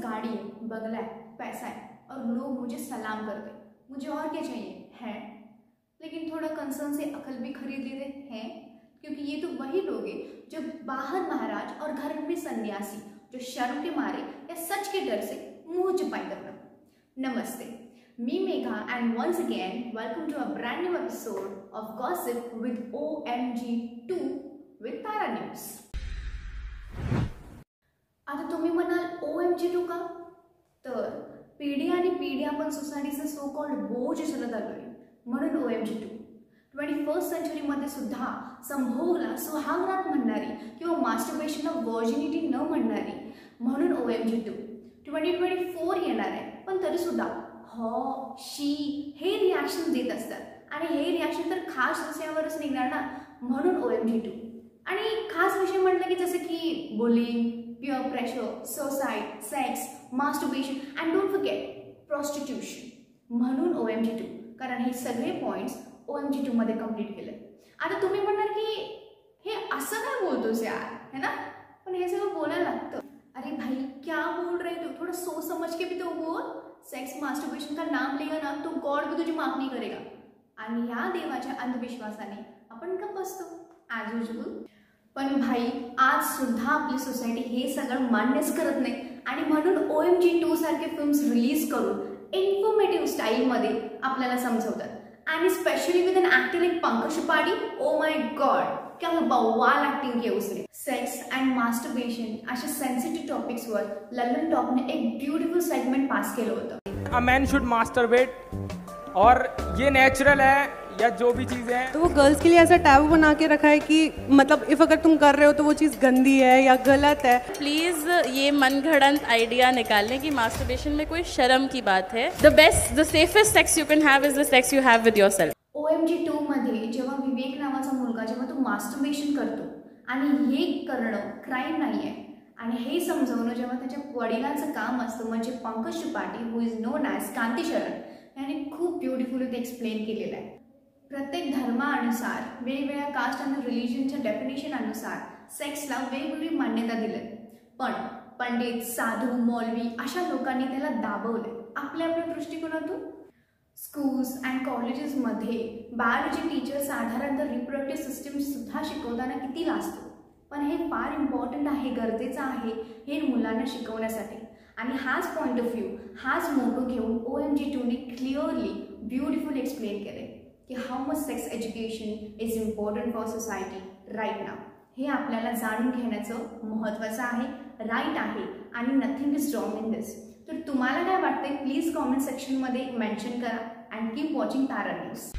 गाड़ी है, बंगला है, पैसा है और लोग मुझे सलाम करते, मुझे और क्या चाहिए है। लेकिन थोड़ा कंसर्न से अकल भी खरीद लेते हैं, क्योंकि ये तो वही लोग हैं जो बाहर महाराज और घर में सन्यासी, जो शर्म के मारे या सच के डर से मुंह छुपाई कर रहे। नमस्ते, me Megha, and once again welcome to a brand new episode of Gossip with OMG2 with Tara News. आता तुम्ही म्हणाल OMG2 का? तर पिढी आणि पिढी आपण सोसायटीचं सो कॉल्ड बोज उचलत आलोय म्हणून OMG2. 21st सेंचुरीमध्ये सुद्धा संभोगला सुहागरात म्हणणारी किंवा मास्टरबेशन ऑफ व्हर्जिनिटी न म्हणणारी म्हणून OMG2. 2024 येणार आहे, पण तरी सुद्धा हो शी हे रिॲक्शन देत असतात आणि हे रिॲक्शन तर खास विषयावरच निघणार ना, म्हणून OMG2. आणि खास विषय म्हटलं की जसं की bullying, peer pressure, suicide, sex, masturbation and don't forget prostitution म्हणून OMG2, कारण हे सगळे पॉइंट्स OMG2 मध्ये कंप्लीट केले. आता तुम्ही म्हणणार की हे असं काय बोलतोस यार, है ना, पण हे सगळं बोलायला लागतं. अरे भाई क्या बोल रहे तू, थोड़ा सोच समझ के भी तो बोल. सेक्स मास्टरबेशन का नाम लेगा ना तो गॉड भी तुझी माफ नहीं करेगा. आणि या देवाच्या अंधविश्वासाने आपण गप्प बसतो ॲज युजल. पण भाई आज सुद्धा आपली सोसायटी हे सगळं मान्यच करत नाही आणि म्हणून OMG2 सारखे फिल्म्स रिलीज करून इन्फॉर्मेटिव्ह स्टाईलमध्ये आपल्याला समजवतात. आणि स्पेशली विद an actor like Pankaj Tripathi. Oh my God, क्या बवाल ॲक्टिंग की उसने. सेक्स अँड मास्टरबेशन अशा सेन्सिटिव्ह टॉपिक्सवर लंडन टॉकने एक ब्यूटिफुल सेगमेंट पास केलं होतं. अ मैन शुड मास्टरबेट और ये नेचुरल है या जो भी चीज़ें हैं. तो वो गर्ल्स के लिए ऐसा टैबू बना के रखा है कि मतलब इफ अगर तुम कर रहे हो तो वो चीज़ गंदी है या गलत है. प्लीज़ ये मनगढ़ंत आइडिया निकालने की मास्टरबेशन में कोई शर्म की बात है. The best, the safest sex you can have is the sex you have विद योरसेल्फ. OMG2 मध्ये जेव्हा विवेक नावाचा मुलगा जेव्हा तो मास्टरबेशन करतो आणि हे करणं क्राईम नाही आहे आणि हे समजवणं जेव्हा त्याच्या वडिलांचं काम असतं, म्हणजे पंकज त्रिपाठी हु इज नोन ॲज कांती शरण यांनी खूप ब्युटिफुली ते एक्सप्लेन केलेलं आहे. प्रत्येक धर्मानुसार वेगवेगळ्या कास्ट आणि रिलिजनच्या डेफिनेशन अनुसार सेक्सला वेगवेगळी मान्यता दिली, पण पंडित, साधू, मौलवी अशा लोकांनी त्याला दाबवले आपल्या आपल्या दृष्टिकोनातून. स्कूल्स अँड कॉलेजेसमध्ये बायोलॉजी टीचर साधारणतः रिप्रोडक्टिव्ह सिस्टम सुद्धा शिकवताना किती लाजतो, पण हे फार इम्पॉर्टंट आहे, गरजेचं आहे हे मुलांना शिकवण्यासाठी. आणि हाच पॉईंट ऑफ व्ह्यू, हाच मोटो घेऊन OMG2ने क्लिअरली ब्युटिफुल एक्सप्लेन केले की how much sex education is important for society right now. हे आपल्याला जाणून घेण्याचं महत्त्वाचं आहे, राईट आहे आणि nothing is wrong in this. तर तुम्हाला काय वाटतंय प्लीज कॉमेंट सेक्शनमध्ये मेन्शन करा. And keep watching Tara news.